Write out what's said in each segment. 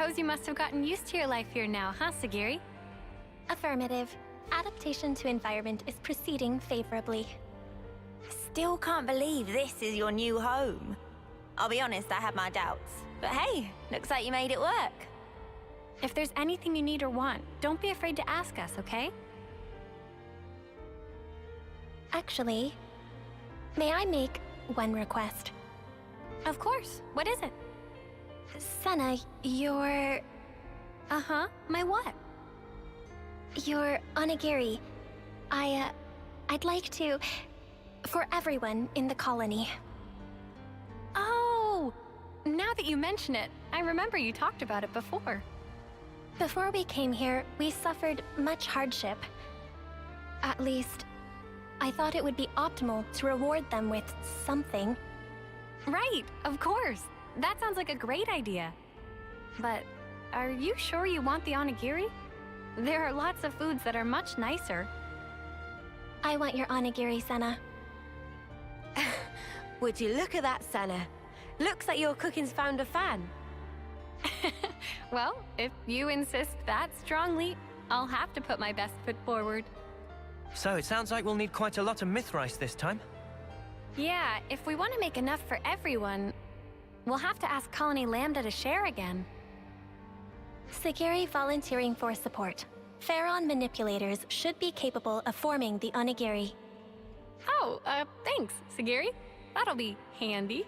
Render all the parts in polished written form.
suppose you must have gotten used to your life here now, huh, Sagiri? Affirmative. Adaptation to environment is proceeding favorably. Still can't believe this is your new home. I'll be honest, I had my doubts. But hey, looks like you made it work. If there's anything you need or want, don't be afraid to ask us, okay? Actually, may I make one request? Of course. What is it? Senna, your... Uh-huh. My what? Your onigiri. I'd like to... for everyone in the colony. Oh! Now that you mention it, I remember you talked about it before. Before we came here, we suffered much hardship. At least, I thought it would be optimal to reward them with something. Right, of course. That sounds like a great idea. But are you sure you want the onigiri? There are lots of foods that are much nicer. I want your onigiri, Senna. Would you look at that, Senna? Looks like your cooking's found a fan. Well, if you insist that strongly, I'll have to put my best foot forward. So it sounds like we'll need quite a lot of myth rice this time. Yeah, if we want to make enough for everyone, we'll have to ask Colony Lambda to share again. Sagiri volunteering for support. Pharaon manipulators should be capable of forming the onigiri. Oh, thanks, Sagiri. That'll be handy.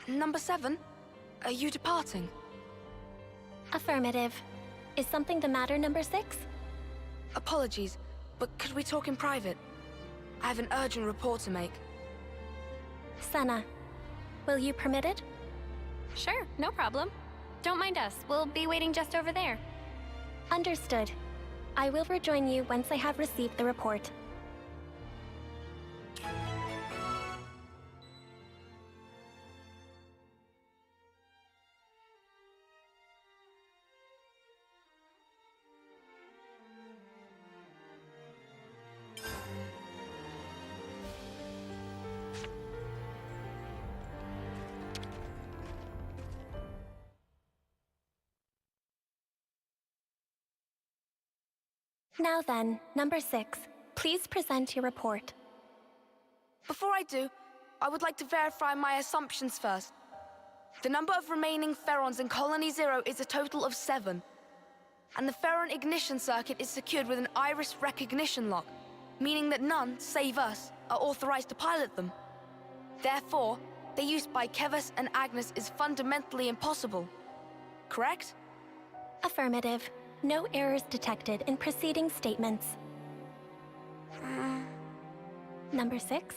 Number 7, are you departing? Affirmative. Is something the matter, number 6? Apologies, but could we talk in private? I have an urgent report to make. Senna, will you permit it? Sure, no problem. Don't mind us. We'll be waiting just over there. Understood. I will rejoin you once I have received the report. Now then, number 6, please present your report. Before I do, I would like to verify my assumptions first. The number of remaining Pharaons in Colony 0 is a total of 7. And the Pharaon ignition circuit is secured with an iris recognition lock, meaning that none, save us, are authorized to pilot them. Therefore, their use by Keves and Agnes is fundamentally impossible. Correct? Affirmative. No errors detected in preceding statements. Number 6?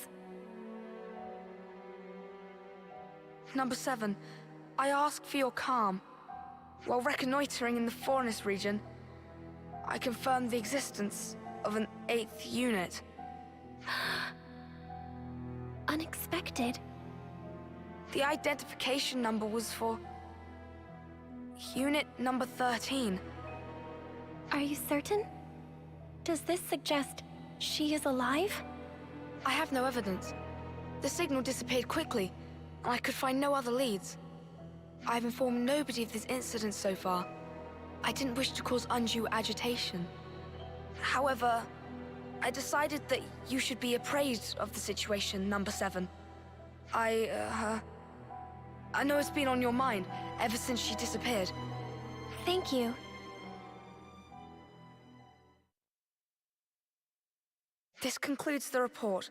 Number 7, I ask for your calm. While reconnoitering in the Forest region, I confirmed the existence of an 8th unit. Unexpected. The identification number was for Unit number 13. Are you certain? Does this suggest she is alive? I have no evidence. The signal disappeared quickly, and I could find no other leads. I have informed nobody of this incident so far. I didn't wish to cause undue agitation. However, I decided that you should be appraised of the situation, number 7. I know it's been on your mind ever since she disappeared. Thank you. This concludes the report.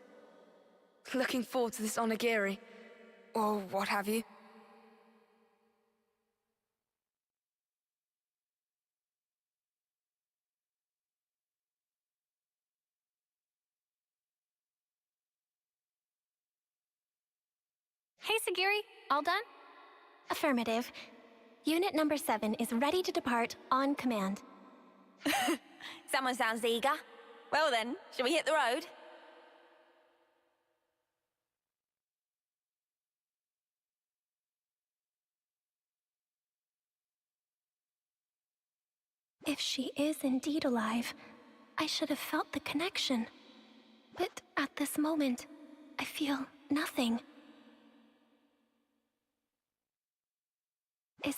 Looking forward to this onigiri, or what have you. Hey, Sagiri, all done? Affirmative. Unit number 7 is ready to depart on command. Someone sounds eager. Well then, shall we hit the road? If she is indeed alive, I should have felt the connection. But at this moment, I feel nothing.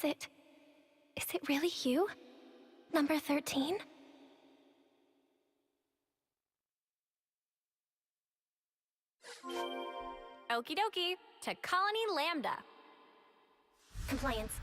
Is it really you? Number 13? Okie dokie, to Colony Lambda. Compliance.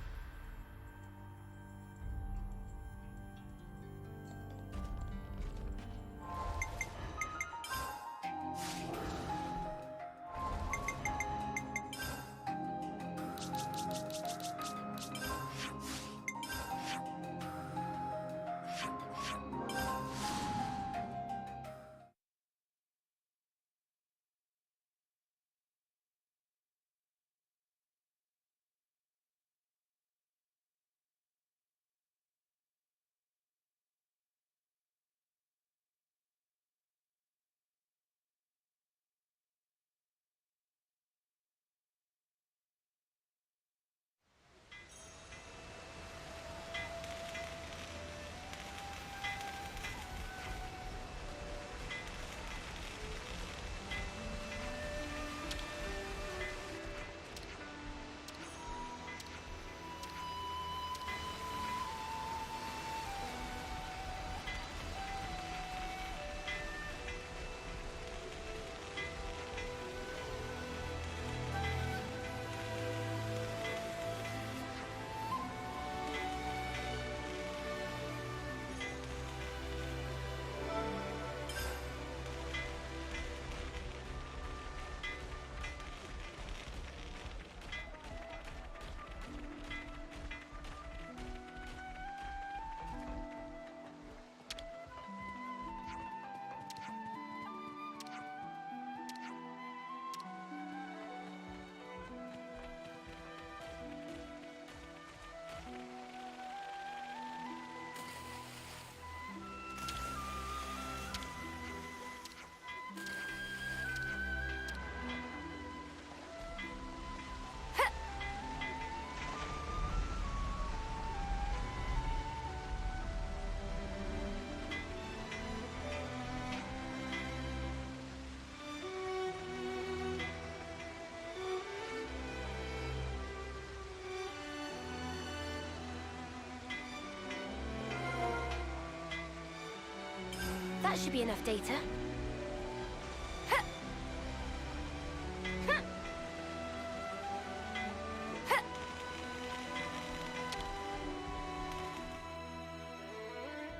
That should be enough data.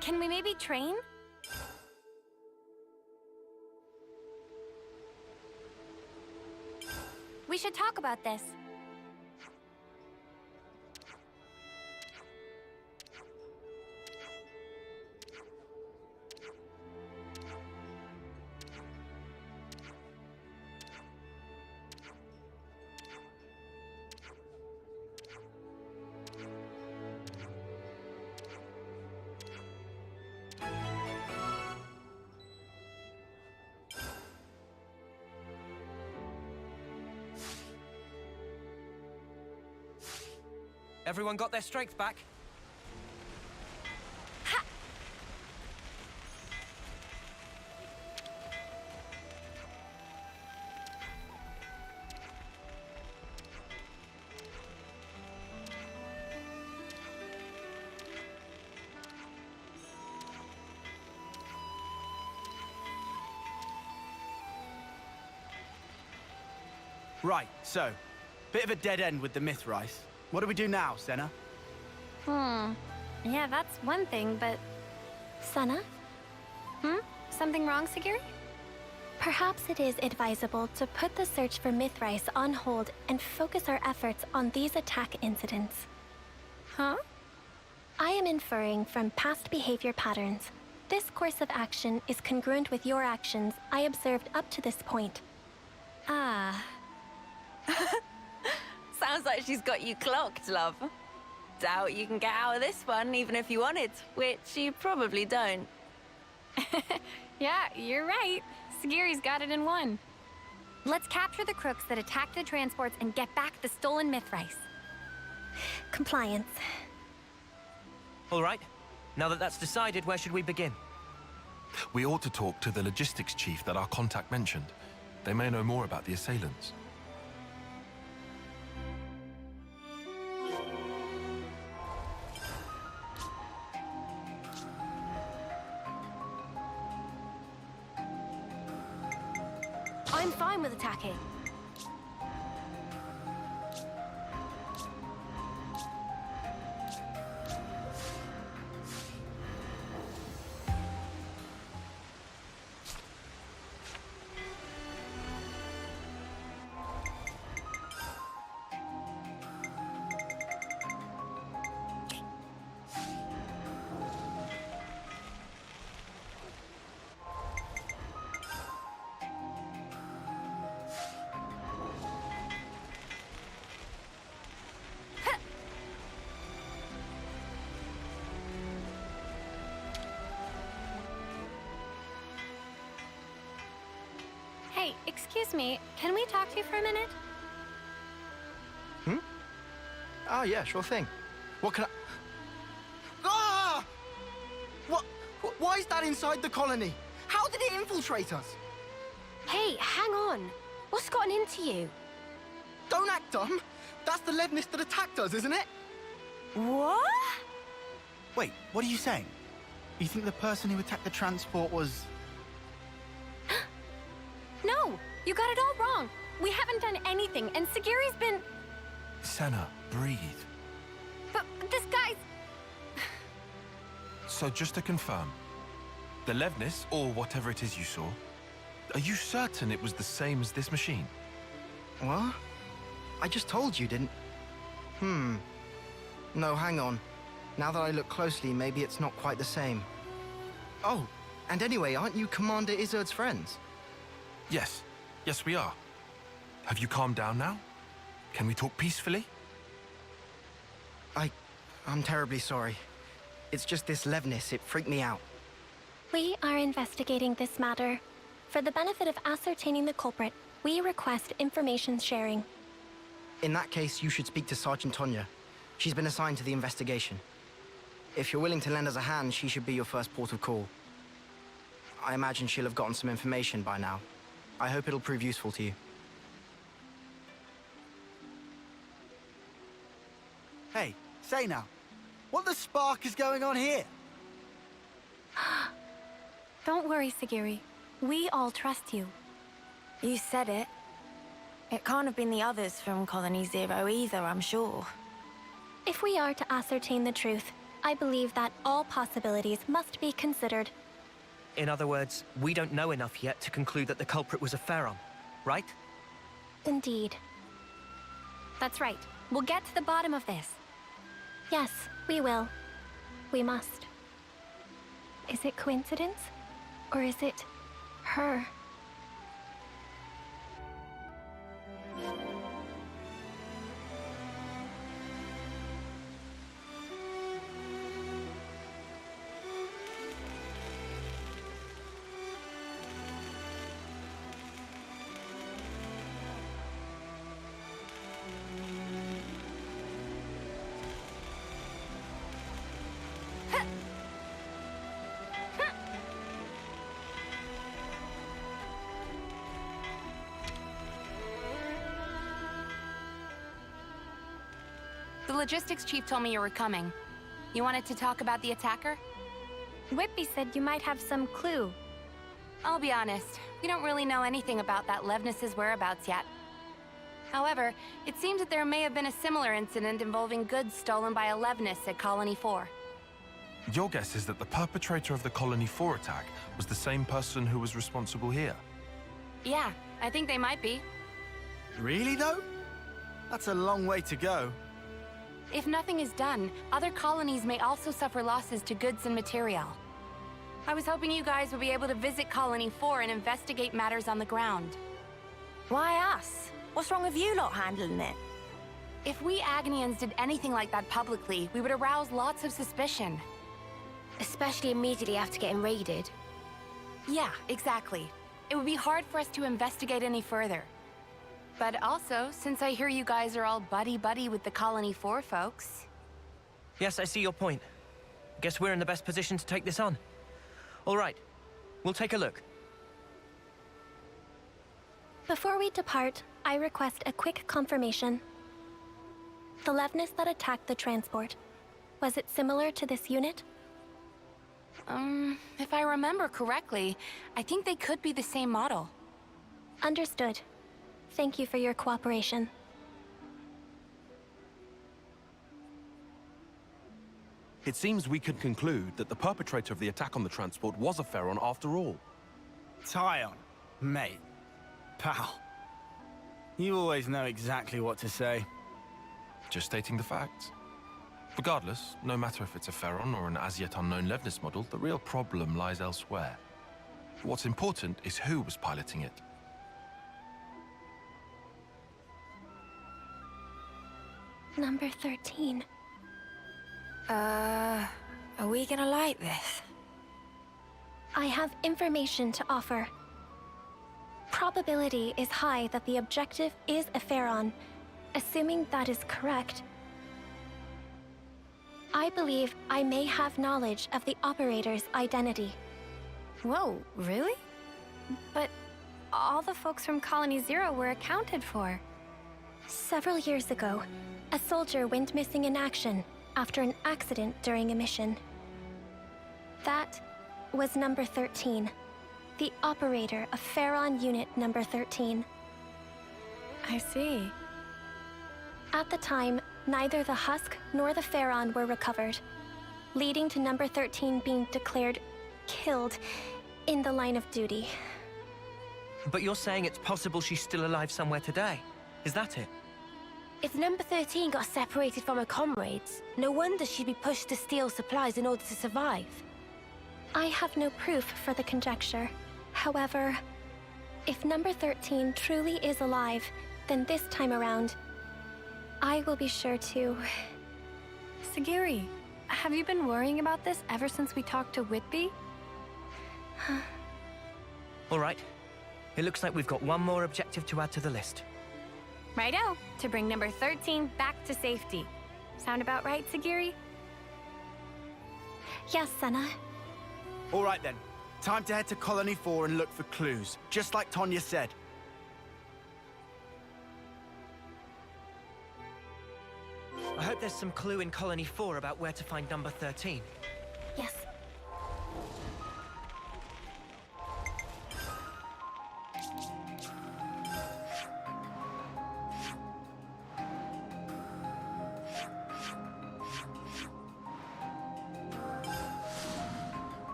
Can we maybe train? We should talk about this. Everyone got their strength back? Right, so, bit of a dead end with the Mythrice. What do we do now, Senna? Yeah, that's one thing, but... Senna? Something wrong, Sagiri? Perhaps it is advisable to put the search for Mythrice on hold and focus our efforts on these attack incidents. Huh? I am inferring from past behavior patterns. This course of action is congruent with your actions I observed up to this point. Ah. Sounds like she's got you clocked, love. Doubt you can get out of this one even if you wanted, which you probably don't. Yeah, you're right. Sagiri's got it in one. Let's capture the crooks that attacked the transports and get back the stolen Mythrice. Compliance. All right. Now that that's decided, where should we begin? We ought to talk to the logistics chief that our contact mentioned. They may know more about the assailants. I'm fine with attacking. Hey, excuse me, can we talk to you for a minute? Oh, yeah, sure thing. What can I... Ah! What? Why is that inside the colony? How did it infiltrate us? Hey, hang on. What's gotten into you? Don't act dumb. That's the Levnis that attacked us, isn't it? What? Wait, what are you saying? You think the person who attacked the transport was... No, you got it all wrong. We haven't done anything, and Sagiri's been... Senna, breathe. But this guy's... So just to confirm, the Levnis, or whatever it is you saw, are you certain it was the same as this machine? What? I just told you, didn't... No, hang on. Now that I look closely, maybe it's not quite the same. Oh, and anyway, aren't you Commander Izzard's friends? Yes. Yes, we are. Have you calmed down now? Can we talk peacefully? I'm terribly sorry. It's just this Levnis, it freaked me out. We are investigating this matter. For the benefit of ascertaining the culprit, we request information sharing. In that case, you should speak to Sergeant Tonya. She's been assigned to the investigation. If you're willing to lend us a hand, she should be your first port of call. I imagine she'll have gotten some information by now. I hope it'll prove useful to you. Hey, say now, what the spark is going on here? Don't worry, Sagiri. We all trust you. You said it. It can't have been the others from Colony Zero either, I'm sure. If we are to ascertain the truth, I believe that all possibilities must be considered. In other words, we don't know enough yet to conclude that the culprit was a Pharaon, right? Indeed. That's right. We'll get to the bottom of this. Yes, we will. We must. Is it coincidence? Or is it her? The logistics chief told me you were coming. You wanted to talk about the attacker? Whitby said you might have some clue. I'll be honest, we don't really know anything about that Levnis's whereabouts yet. However, it seems that there may have been a similar incident involving goods stolen by a Levnis at Colony 4. Your guess is that the perpetrator of the Colony 4 attack was the same person who was responsible here? Yeah, I think they might be. Really, though? That's a long way to go. If nothing is done, other colonies may also suffer losses to goods and material. I was hoping you guys would be able to visit Colony 4 and investigate matters on the ground. Why us? What's wrong with you lot handling it? If we Agnians did anything like that publicly, we would arouse lots of suspicion. Especially immediately after getting raided. Yeah, exactly. It would be hard for us to investigate any further. But also, since I hear you guys are all buddy-buddy with the Colony 4 folks... Yes, I see your point. Guess we're in the best position to take this on. All right, we'll take a look. Before we depart, I request a quick confirmation. The Levnis that attacked the transport, was it similar to this unit? If I remember correctly, I think they could be the same model. Understood. Thank you for your cooperation. It seems we can conclude that the perpetrator of the attack on the transport was a Pharaon after all. Tyon, mate, pal. You always know exactly what to say. Just stating the facts. Regardless, no matter if it's a Pharaon or an as-yet unknown Levnis model, the real problem lies elsewhere. What's important is who was piloting it. Number 13. Are we gonna like this? I have information to offer. Probability is high that the objective is a Pharaon. Assuming that is correct, I believe I may have knowledge of the operator's identity. Whoa, really? But all the folks from Colony Zero were accounted for. Several years ago, a soldier went missing in action after an accident during a mission. That was number 13, the operator of Pharaon Unit number 13. I see. At the time, neither the husk nor the Pharaon were recovered, leading to number 13 being declared killed in the line of duty. But you're saying it's possible she's still alive somewhere today? Is that it? If number 13 got separated from her comrades, no wonder she'd be pushed to steal supplies in order to survive. I have no proof for the conjecture. However, if number 13 truly is alive, then this time around, I will be sure to... Sagiri, have you been worrying about this ever since we talked to Whitby? All right. It looks like we've got one more objective to add to the list. Righto, to bring number 13 back to safety. Sound about right, Sagiri? Yes, Senna. All right then. Time to head to Colony 4 and look for clues, just like Tonya said. I hope there's some clue in Colony 4 about where to find number 13. Yes.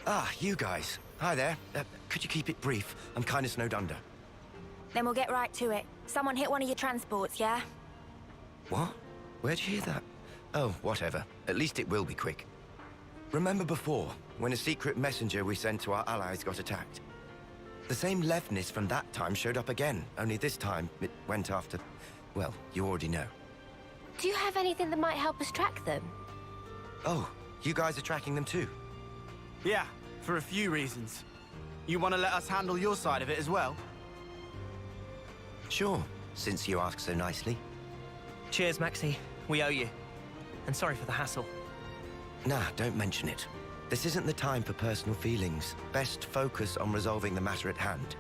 Ah, you guys. Hi there. Could you keep it brief? I'm kind of snowed under. Then we'll get right to it. Someone hit one of your transports, yeah? What? Where'd you hear that? Oh, whatever. At least it will be quick. Remember before, when a secret messenger we sent to our allies got attacked? The same Levnis from that time showed up again, only this time it went after... well, you already know. Do you have anything that might help us track them? Oh, you guys are tracking them too? Yeah, for a few reasons. You want to let us handle your side of it as well? Sure, since you ask so nicely. Cheers, Maxi. We owe you. And sorry for the hassle. Nah, don't mention it. This isn't the time for personal feelings. Best focus on resolving the matter at hand.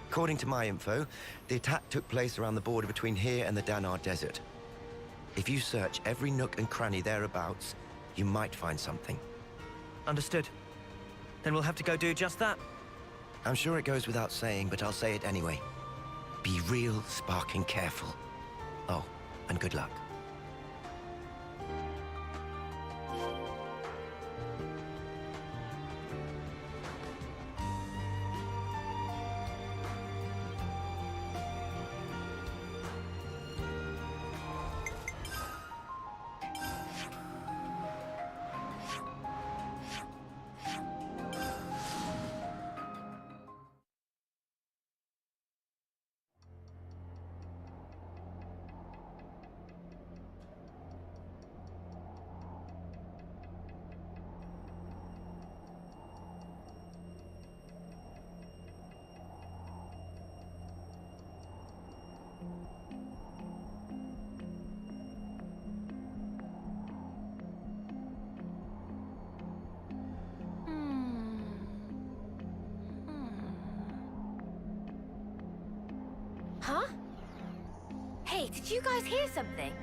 According to my info, the attack took place around the border between here and the Danar Desert. If you search every nook and cranny thereabouts, you might find something. Understood. Then we'll have to go do just that. I'm sure it goes without saying, but I'll say it anyway. Be real sparking careful. Oh, and good luck. did you guys hear something?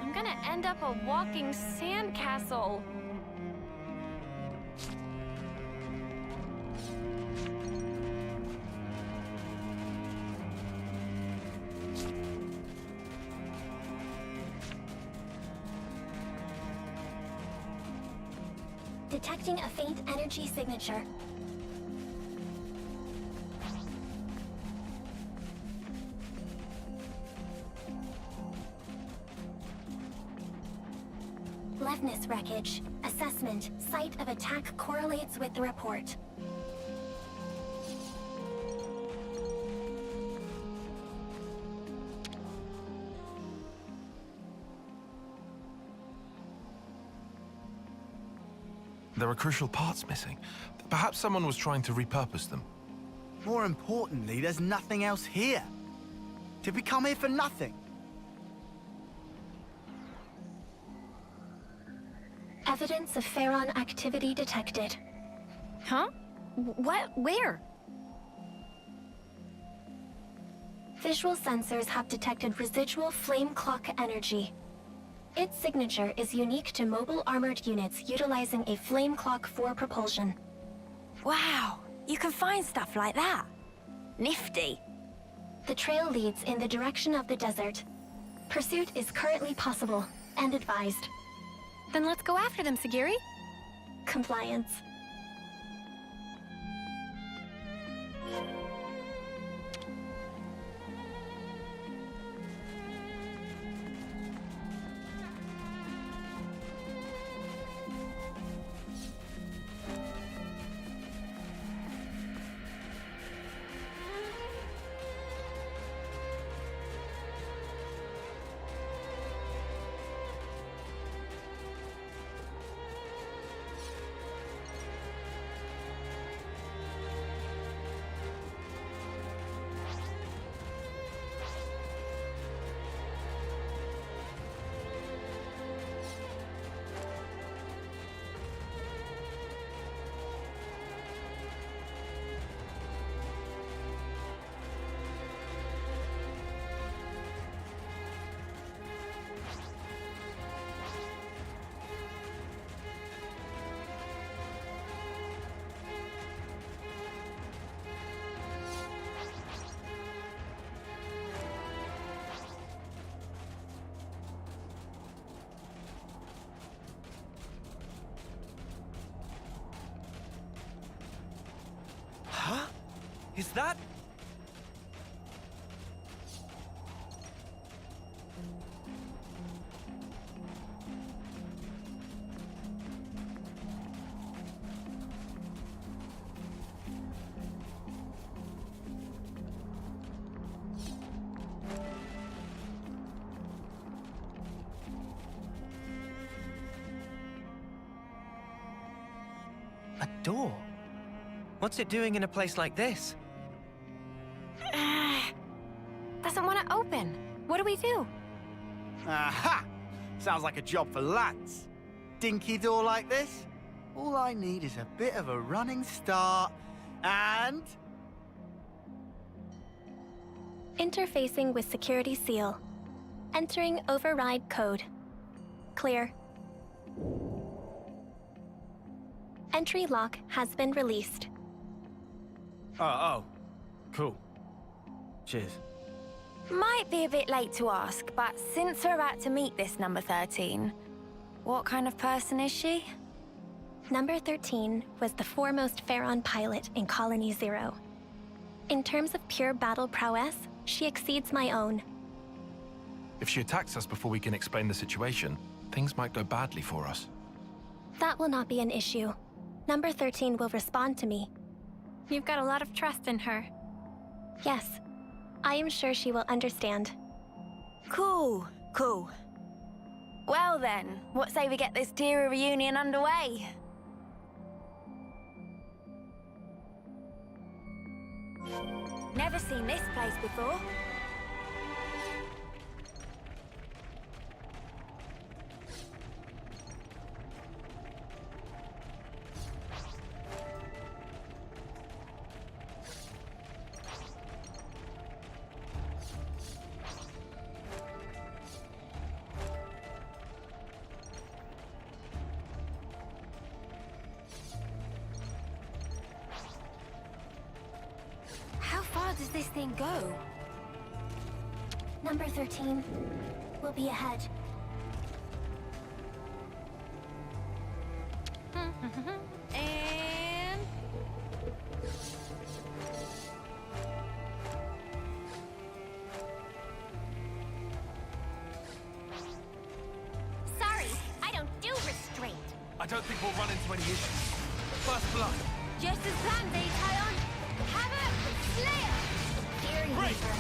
I'm gonna end up a walking sandcastle. Detecting a faint energy signature. Levness wreckage. Assessment. Site of attack correlates with the report. There are crucial parts missing. Perhaps someone was trying to repurpose them. More importantly, there's nothing else here. Did we come here for nothing? Evidence of Pharaon activity detected. Huh? What? Where? Visual sensors have detected residual flame clock energy. Its signature is unique to mobile armored units utilizing a flame clock for propulsion. Wow, you can find stuff like that. Nifty. The trail leads in the direction of the desert. Pursuit is currently possible and advised. Then let's go after them, Sagiri. Compliance. Huh? Is that... a door? What's it doing in a place like this? Doesn't want to open. What do we do? Aha! Sounds like a job for lads. Dinky door like this? All I need is a bit of a running start, and... Interfacing with security seal. Entering override code. Clear. Entry lock has been released. Oh. Cool. Cheers. Might be a bit late to ask, but since we're about to meet this number 13, what kind of person is she? Number 13 was the foremost Pharaon pilot in Colony Zero. In terms of pure battle prowess, she exceeds my own. If she attacks us before we can explain the situation, things might go badly for us. That will not be an issue. Number 13 will respond to me. You've got a lot of trust in her. Yes, I am sure she will understand. Cool. Well then, what say we get this Tira reunion underway? Never seen this place before. does this thing go? Number 13 will be ahead. And... Sorry, I don't do restraint. I don't think we'll run into any issues. First blood. Just as planned, Tyon. Hammer, Slayer! Fury Great. Reaper.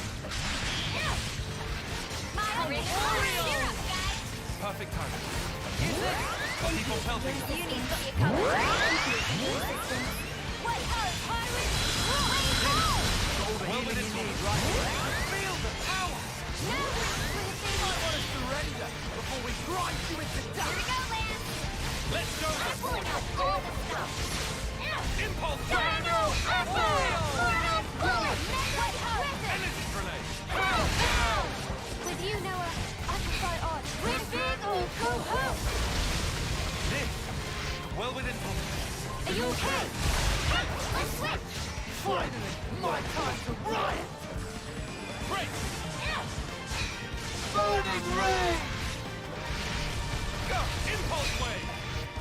My syrup, guys! Perfect timing. Keep on pelting. You need to be covered. Wait, pirates! Wait, go! Well within reach, right? Feel the power! I want to surrender before we grind you into dust! Here we go, Lance. Let's go! I'm pulling out all the stuff. Impulse! Dino Portal Bullet! Energy grenade! With you, Noah, I can fight on. Win big or go home! This, well within reach. Are you okay? Let's switch. Finally, my time to riot! Great! Burning Ray! Go! Impulse wave!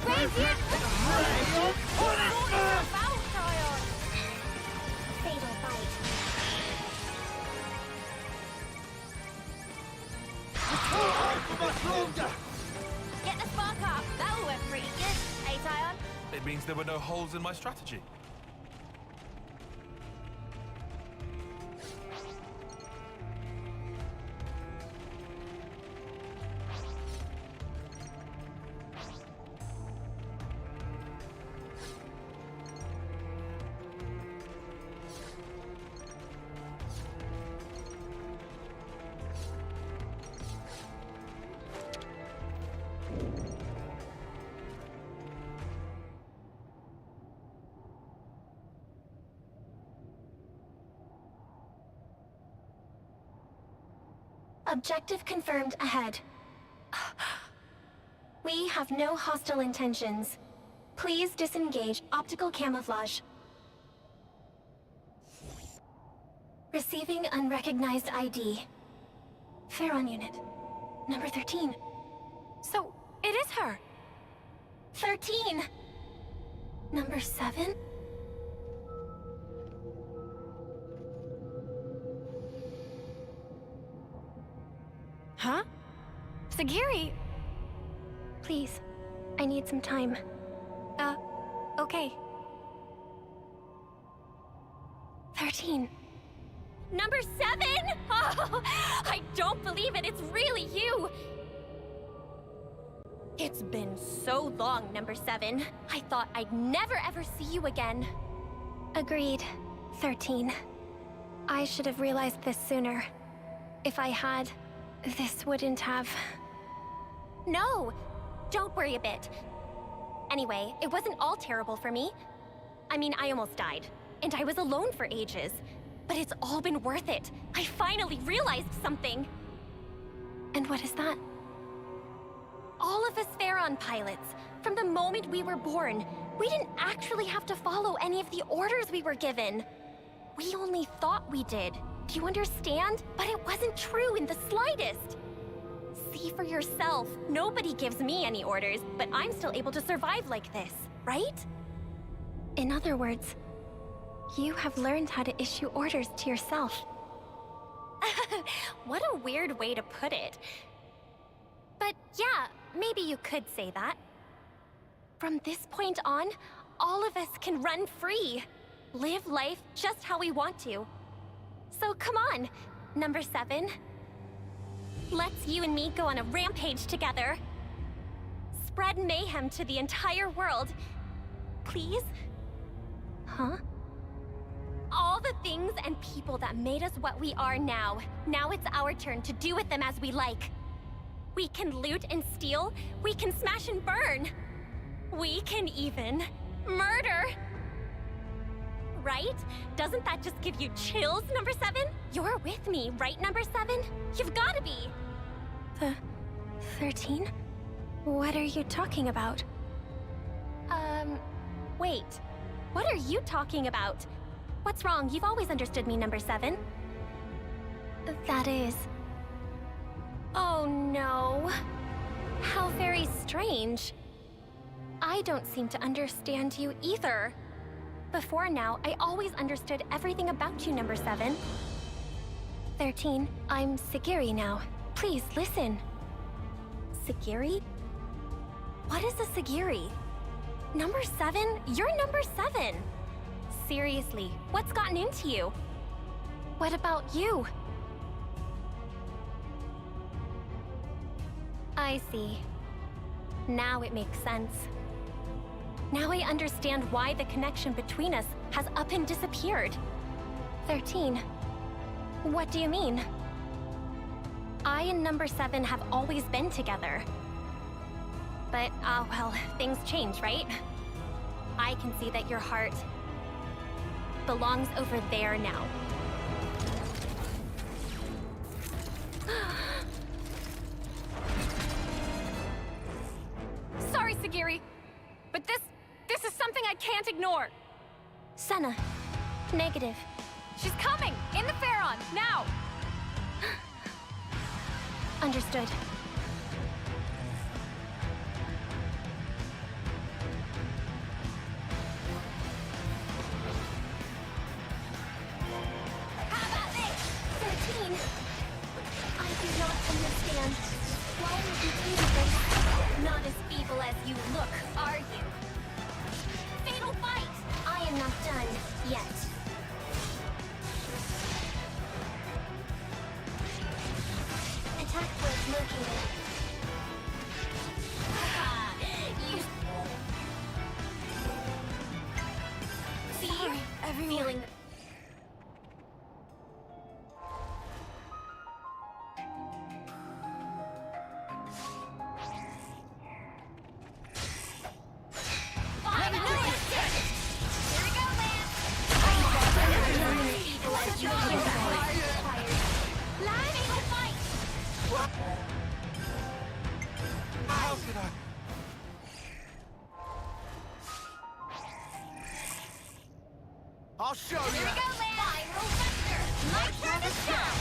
Radiant! Ray of punishment! About, Tyon! Fatal bite. Hold for much longer! Get the spark up! That all went pretty good. Hey, Tyon? It means there were no holes in my strategy. Objective confirmed ahead. We have no hostile intentions. Please disengage optical camouflage. Receiving unrecognized ID. Pharaon unit. Number 13. So, it is her. 13! Number 7? Huh? Sagiri! Please, I need some time. Okay. 13. Number 7! Oh, I don't believe it. It's really you. It's been so long, Number 7. I thought I'd never ever see you again. Agreed. 13. I should have realized this sooner. If I had, this wouldn't have... No, don't worry a bit. Anyway, it wasn't all terrible for me. I mean, I almost died, and I was alone for ages. But it's all been worth it. I finally realized something. And what is that? All of us Pharaon pilots, from the moment we were born, we didn't actually have to follow any of the orders we were given. We only thought we did. Do you understand? But it wasn't true in the slightest. See for yourself. Nobody gives me any orders, but I'm still able to survive like this, right? In other words, you have learned how to issue orders to yourself. What a weird way to put it. But yeah, maybe you could say that. From this point on, all of us can run free. Live life just how we want to. So come on, Number 7. Let's you and me go on a rampage together. Spread mayhem to the entire world. Please? Huh? All the things and people that made us what we are now. Now it's our turn to do with them as we like. We can loot and steal. We can smash and burn. We can even murder. Right? Doesn't that just give you chills, Number 7? You're with me, right, Number 7? You've gotta be. The 13? What are you talking about? Wait. What are you talking about? What's wrong? You've always understood me, number 7. That is... Oh no. How very strange. I don't seem to understand you either. Before now, I always understood everything about you, number 7. 13, I'm Sagiri now. Please, listen. Sagiri? What is a Sagiri? Number 7? You're number 7! Seriously, what's gotten into you? What about you? I see. Now it makes sense. Now I understand why the connection between us has up and disappeared. 13. What do you mean? I and number 7 have always been together. But, well, things change, right? I can see that your heart belongs over there now. Sorry, Sagiri, but this is something I can't ignore. Senna. Negative. She's coming! In the Pharaon, now! Understood. How about this? 13. I do not understand. Why would you do this? Not as feeble as you look, are you? Fatal fight! I am not done yet. Attack point located. You... See? Everyone. Feeling... How could I? I'll show you. Here we go, Lance! Viral Thunder! My turn to shine!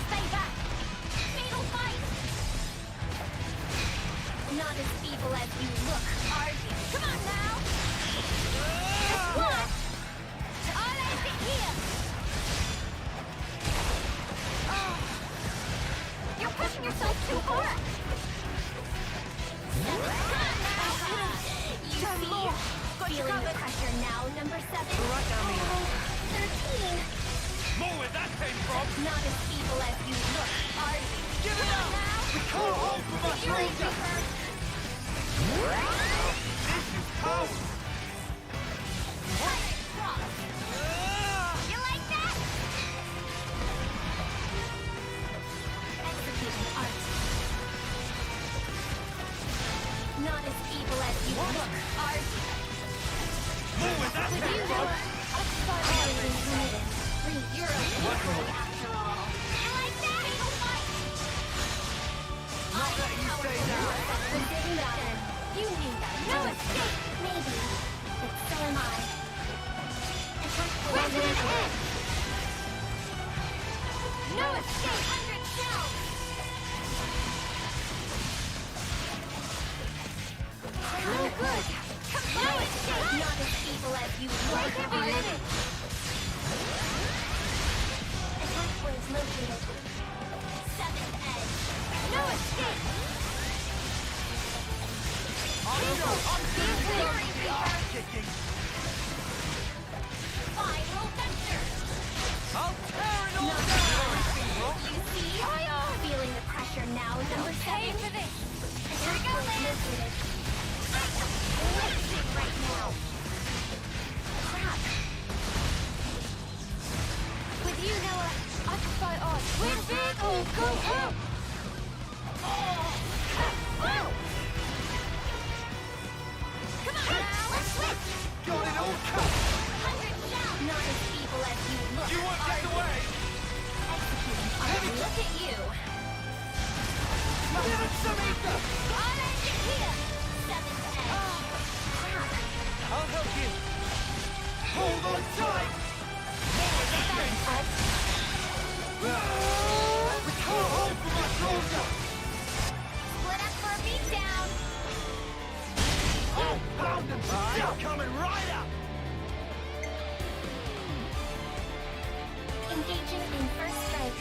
Stay back! Fatal fight! Not as feeble as you look, are you? Come on now! What? I'll end it here! You're pushing yourself too hard! Come on now! You see? Feeling the pressure now, number 7? Right down the aisle. 13! More where that came from! Not as feeble as you look, are you? Give it up! We can't hold for much Fury longer. Reaper! This is power. Pirate Cross! You like that? Executing art. Not as feeble as you look, are you? More where that With came you, from! You're a hero after all. You like that? Fatal fight! Not letting you stay down. You knew that. No escape! Maybe, but so am I. Attack point Where's it located. at? No escape! 100 shells! No good! No escape! Not as feeble as you look, are you? Attack point located. 7th edge. No escape! Fury Reaper! Kicking. Viral Thunder! I'll tear it all Not down! you see? Feeling the pressure now, number 7? For this. Here we go, Lance! I am blitzing right now! Crap! With you, Noah, I can fight on. With it or go up! Come on now, let's switch! Got it all cut. 100 down! Not as feeble as you look. You won't get away! Executing art. Look at you! Give it some ether. I'll end it here! 7th edge. Crap! Hold on tight! Recover hold for my soldier! Split up for a beatdown! Oh, pound them! Still coming right up! Engaging in first strike.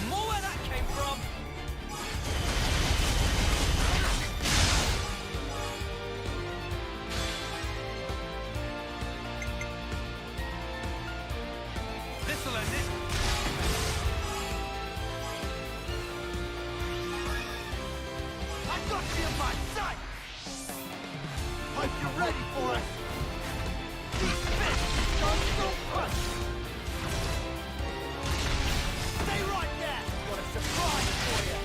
More where that came from! This'll end it. I've got you in my sight! Hope you're ready for it! This goes so punch! Stay right there! Got a surprise for you!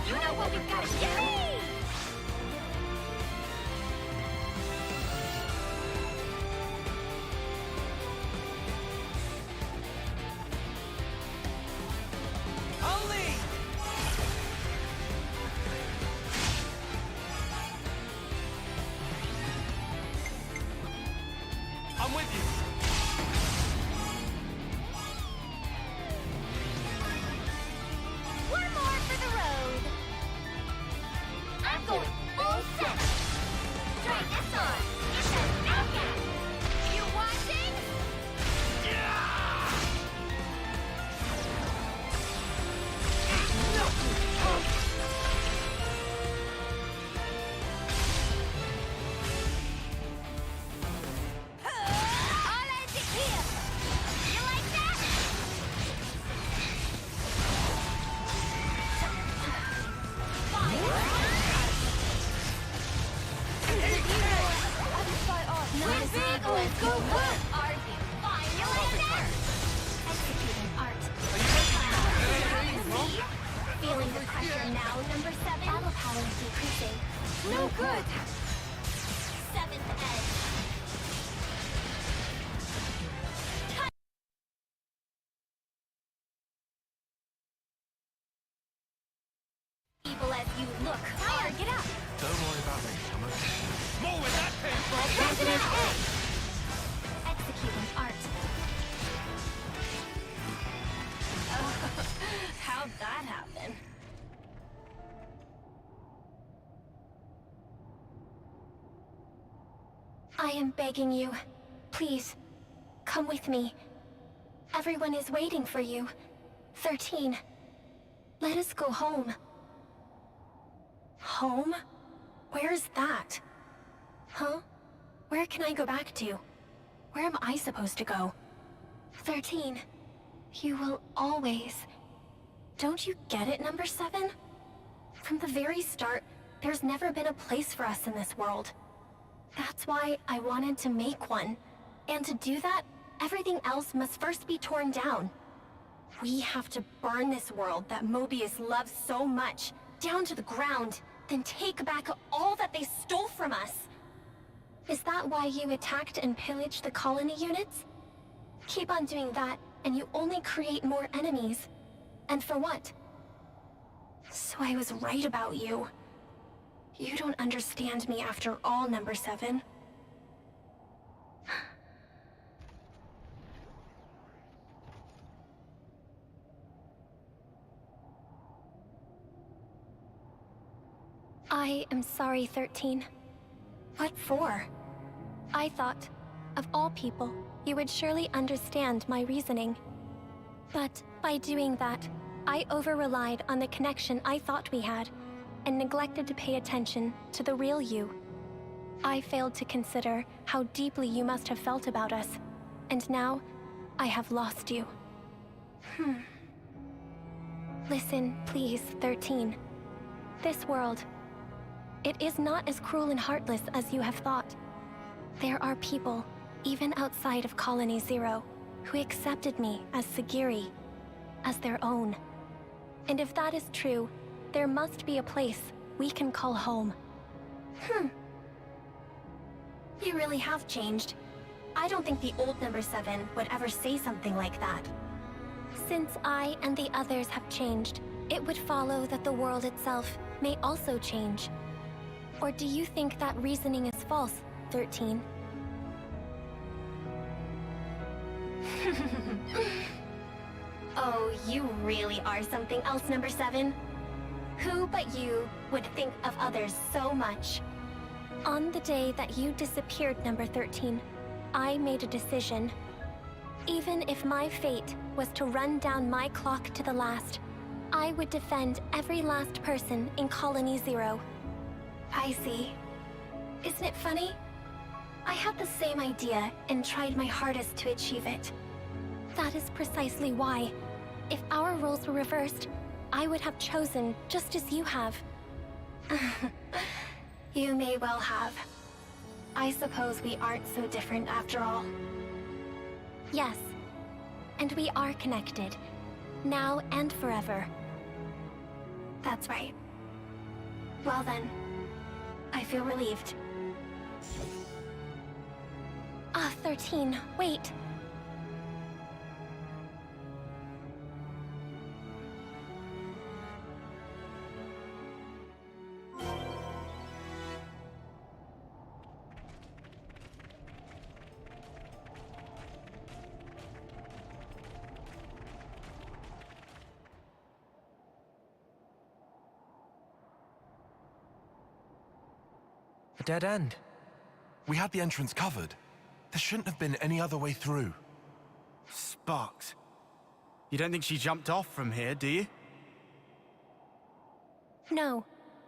You know what we've got to do! I'll lead! I'm with you. One more for the road! I'm going full set! Try this on! It's a knockout! You watching? I'll end it here! You like that? Let's go good! Are you? Fine, you like that? Executing art. Feeling the pressure now, number 7? Battle power decreasing. No good! 7th edge. Evil as you look. Fire, get up! Don't worry about me, I'm okay. More where that came from! Resident Edge! Executing art. How'd that happen? I am begging you. Please, come with me. Everyone is waiting for you. 13. Let us go home. Home? Where's that? Huh? Where can I go back to? Where am I supposed to go? 13. You will always... Don't you get it, number 7? From the very start, there's never been a place for us in this world. That's why I wanted to make one. And to do that, everything else must first be torn down. We have to burn this world that Mobius loves so much, down to the ground, then take back all that they stole from us. Is that why you attacked and pillaged the colony units? Keep on doing that, and you only create more enemies. And for what? So I was right about you. You don't understand me after all, number 7. I am sorry, 13. What for? I thought, of all people, you would surely understand my reasoning. But by doing that, I over-relied on the connection I thought we had, and neglected to pay attention to the real you. I failed to consider how deeply you must have felt about us, and now I have lost you. Listen, please, 13. This world, it is not as cruel and heartless as you have thought. There are people, even outside of Colony Zero, who accepted me as Sagiri. as their own. And if that is true, there must be a place we can call home. You really have changed. I don't think the old number 7 would ever say something like that. Since I and the others have changed, it would follow that the world itself may also change. Or do you think that reasoning is false, 13? Oh, you really are something else, number 7. Who but you would think of others so much? On the day that you disappeared, number 13, I made a decision. Even if my fate was to run down my clock to the last, I would defend every last person in Colony 0. I see. Isn't it funny? I had the same idea and tried my hardest to achieve it. That is precisely why, if our roles were reversed, I would have chosen just as you have. You may well have. I suppose we aren't so different after all. Yes, and we are connected, now and forever. That's right. Well then, I feel relieved. 13, wait. A dead end. We had the entrance covered. There shouldn't have been any other way through. Sparks. You don't think she jumped off from here, do you? No,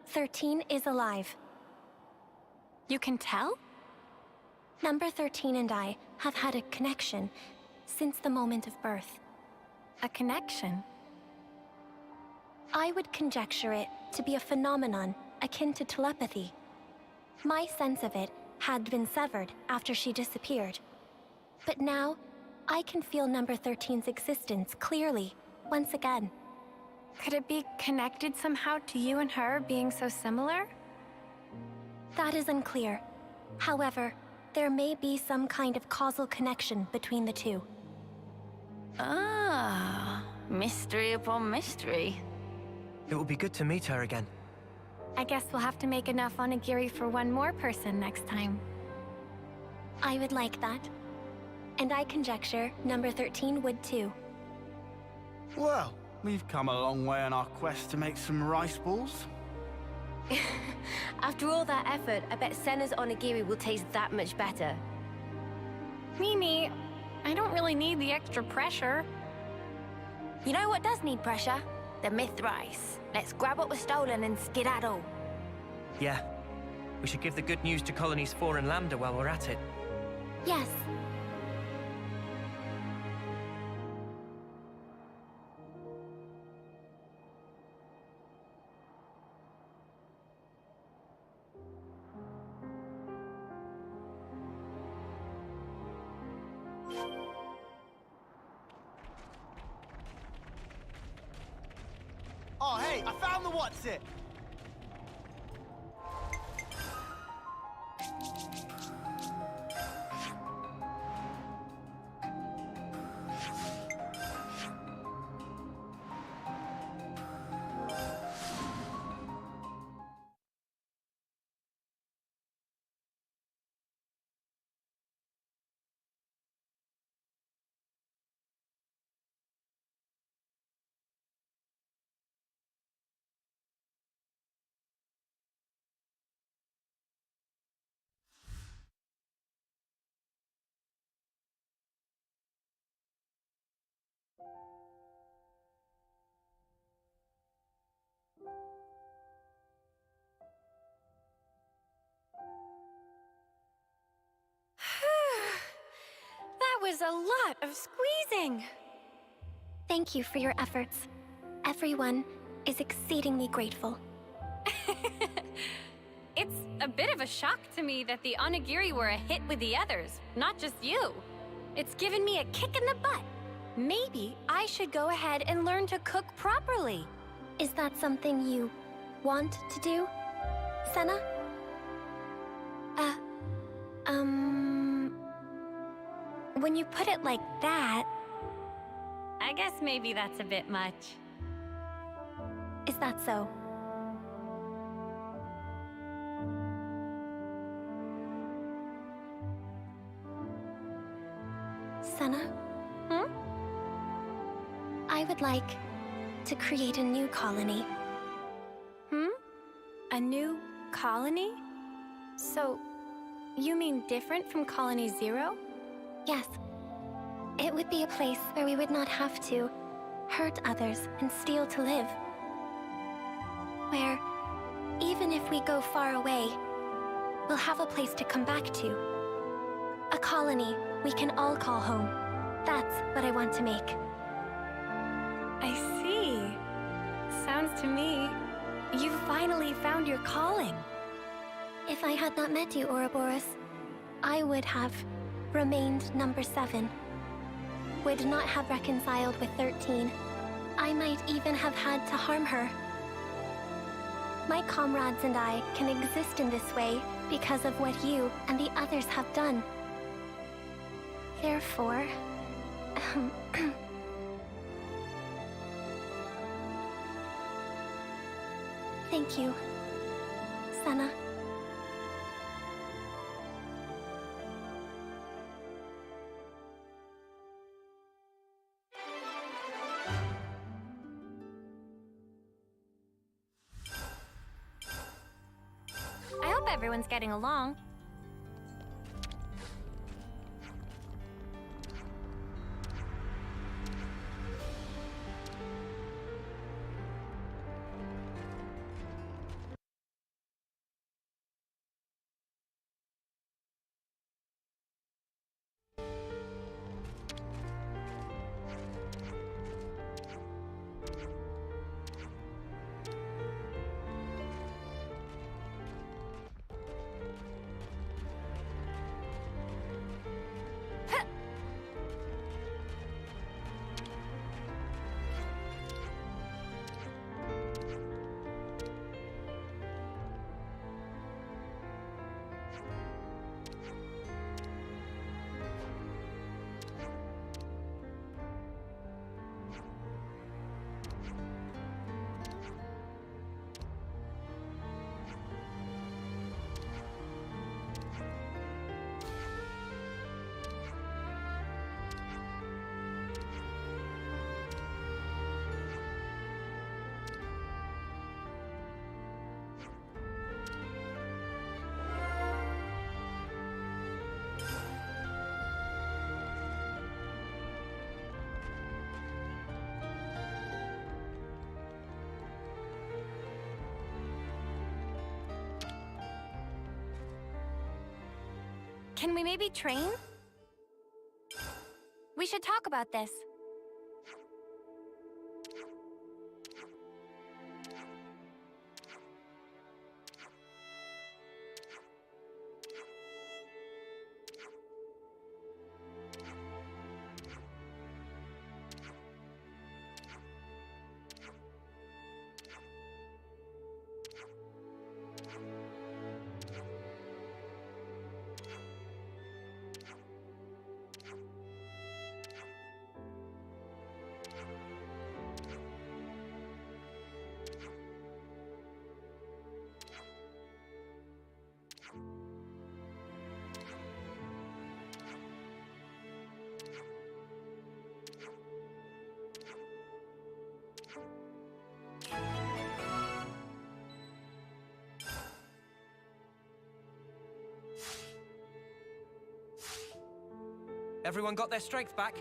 13 is alive. You can tell? Number 13 and I have had a connection since the moment of birth. A connection? I would conjecture it to be a phenomenon akin to telepathy. My sense of it had been severed after she disappeared. But now, I can feel number 13's existence clearly, once again. Could it be connected somehow to you and her being so similar? That is unclear. However, there may be some kind of causal connection between the two. Ah, mystery upon mystery. It will be good to meet her again. I guess we'll have to make enough onigiri for one more person next time. I would like that. And I conjecture number 13 would too. Well, we've come a long way on our quest to make some rice balls. After all that effort, I bet Senna's onigiri will taste that much better. Mimi, I don't really need the extra pressure. You know what does need pressure? The myth rice. Let's grab what was stolen and skedaddle. Yeah. We should give the good news to Colonies 4 and Lambda while we're at it. Yes. Oh, hey, I found the what's it. That was a lot of squeezing. Thank you for your efforts. Everyone is exceedingly grateful. It's a bit of a shock to me that the onigiri were a hit with the others, not just you. It's given me a kick in the butt. Maybe I should go ahead and learn to cook properly. Is that something you want to do, Senna? When you put it like that... I guess maybe that's a bit much. Is that so? Senna? Hmm? I would like to create a new colony. A new colony? So, you mean different from Colony Zero? Yes. It would be a place where we would not have to hurt others and steal to live. Where, even if we go far away, we'll have a place to come back to. A colony we can all call home. That's what I want to make. I see. Sounds to me, you finally found your calling. If I had not met you, Ouroboros, I would have remained number 7. Would not have reconciled with 13. I might even have had to harm her. My comrades and I can exist in this way because of what you and the others have done. Therefore... Thank you, Senna. I hope everyone's getting along. Can we maybe train? We should talk about this. Everyone got their strength back?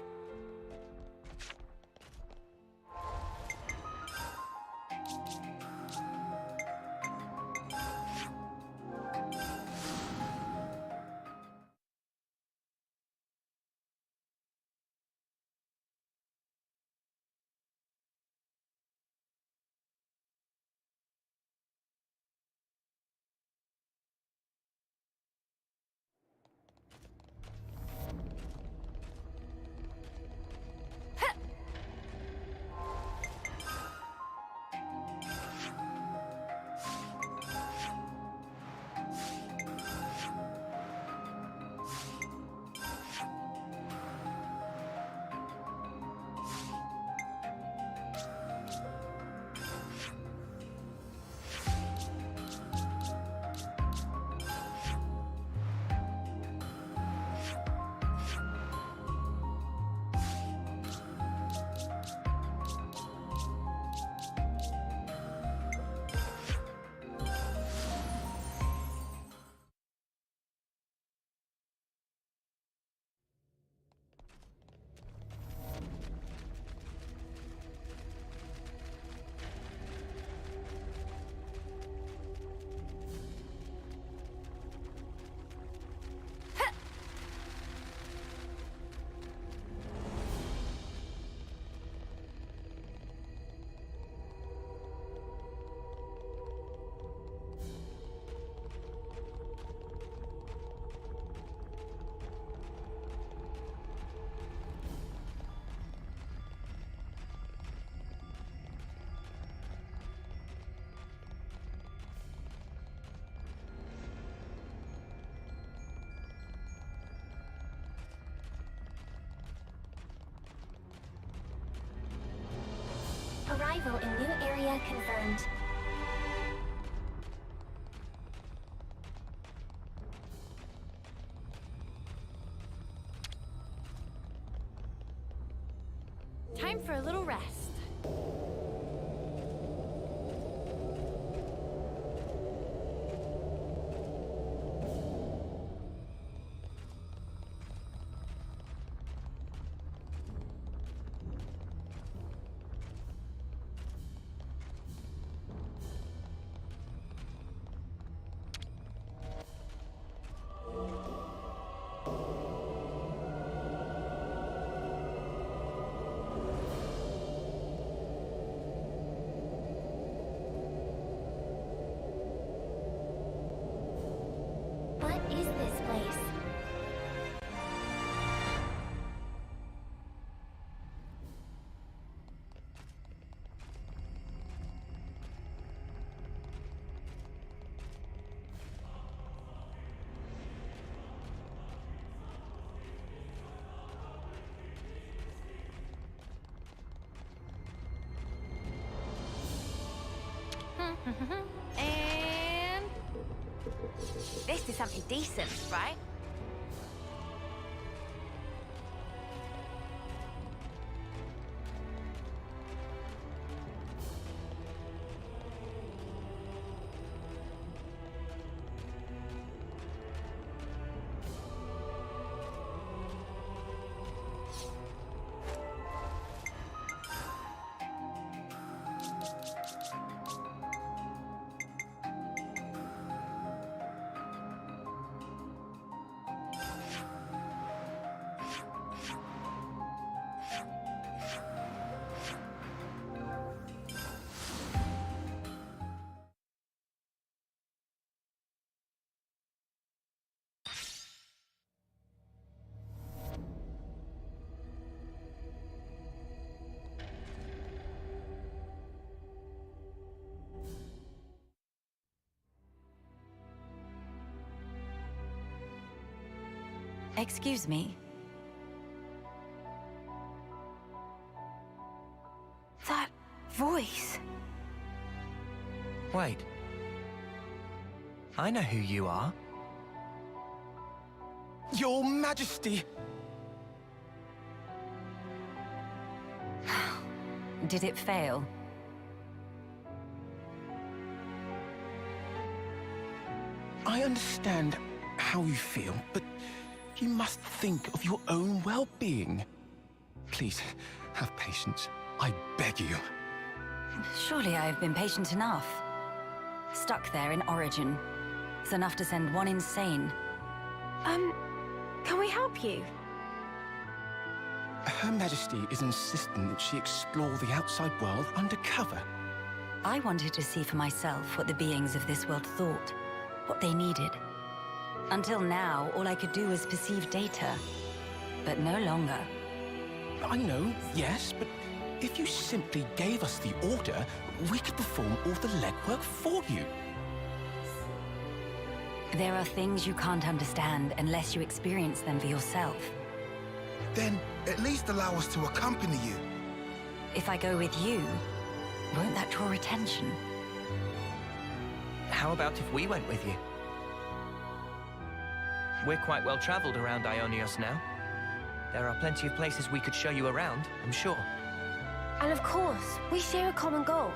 Arrival in new area confirmed. Time for a little rest. What is this place? And This is something decent, right? Excuse me. That voice. Wait. I know who you are. Your Majesty! Did it fail? I understand how you feel, but you must think of your own well-being. Please, have patience. I beg you. Surely I have been patient enough. Stuck there in Origin. It's enough to send one insane. Can we help you? Her Majesty is insisting that she explore the outside world undercover. I wanted to see for myself what the beings of this world thought, what they needed. Until now, all I could do was perceive data. But no longer. I know, yes, but if you simply gave us the order, we could perform all the legwork for you. There are things you can't understand unless you experience them for yourself. Then at least allow us to accompany you. If I go with you, won't that draw attention? How about if we went with you? We're quite well traveled around Ionios now. There are plenty of places we could show you around, I'm sure. And of course, we share a common goal.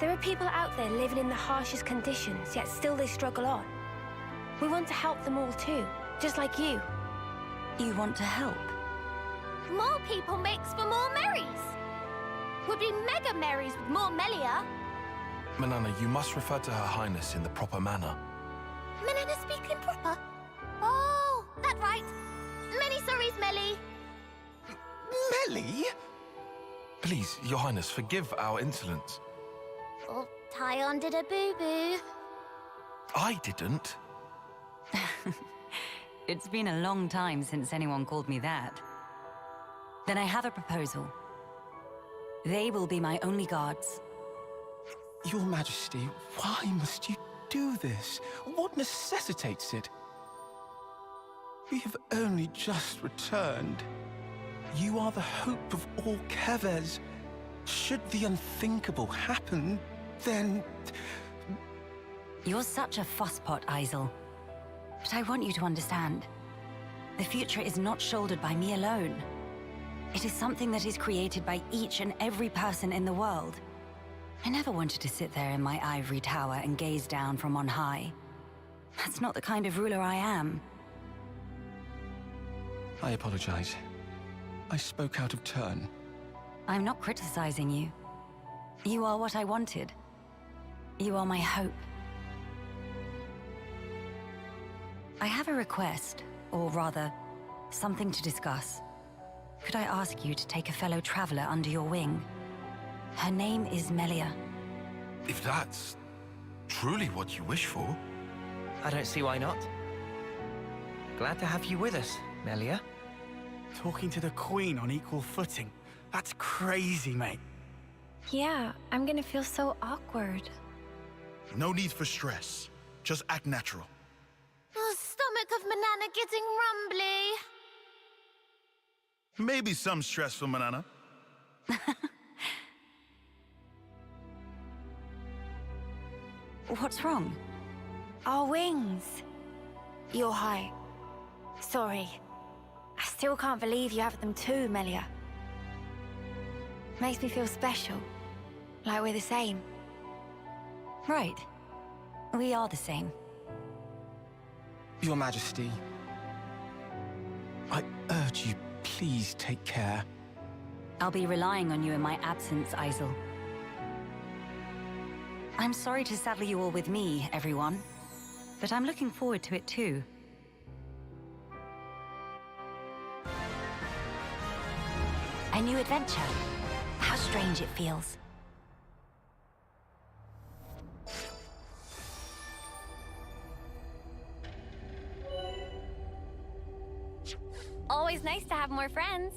There are people out there living in the harshest conditions, yet still they struggle on. We want to help them all too, just like you. You want to help? more people makes for more merries. Would be mega merries with more Melia. Manana, you must refer to Her Highness in the proper manner. Manana speaking proper? Oh, that right. Many sorries, Melly. Melly? Please, Your Highness, forgive our insolence. Oh, Tyon did a boo-boo. I didn't. It's been a long time since anyone called me that. Then I have a proposal. They will be my only guards. Your Majesty, why must you do this? What necessitates it? We have only just returned. You are the hope of all Kevers. Should the unthinkable happen, then... You're such a fusspot, Isel. But I want you to understand. The future is not shouldered by me alone. It is something that is created by each and every person in the world. I never wanted to sit there in my ivory tower and gaze down from on high. That's not the kind of ruler I am. I apologize. I spoke out of turn. I'm not criticizing you. You are what I wanted. You are my hope. I have a request, or rather, something to discuss. Could I ask you to take a fellow traveler under your wing? Her name is Melia. If that's truly what you wish for... I don't see why not. Glad to have you with us, Melia. Talking to the Queen on equal footing. That's crazy, mate. Yeah, I'm gonna feel so awkward. No need for stress. Just act natural. Oh, stomach of Manana getting rumbly. Maybe some stress for Manana. What's wrong? Our wings. Your height. Sorry. I still can't believe you have them too, Melia. Makes me feel special. Like we're the same. Right. We are the same. Your Majesty, I urge you, please take care. I'll be relying on you in my absence, Isel. I'm sorry to saddle you all with me, everyone. But I'm looking forward to it too. A new adventure. How strange it feels. Always nice to have more friends.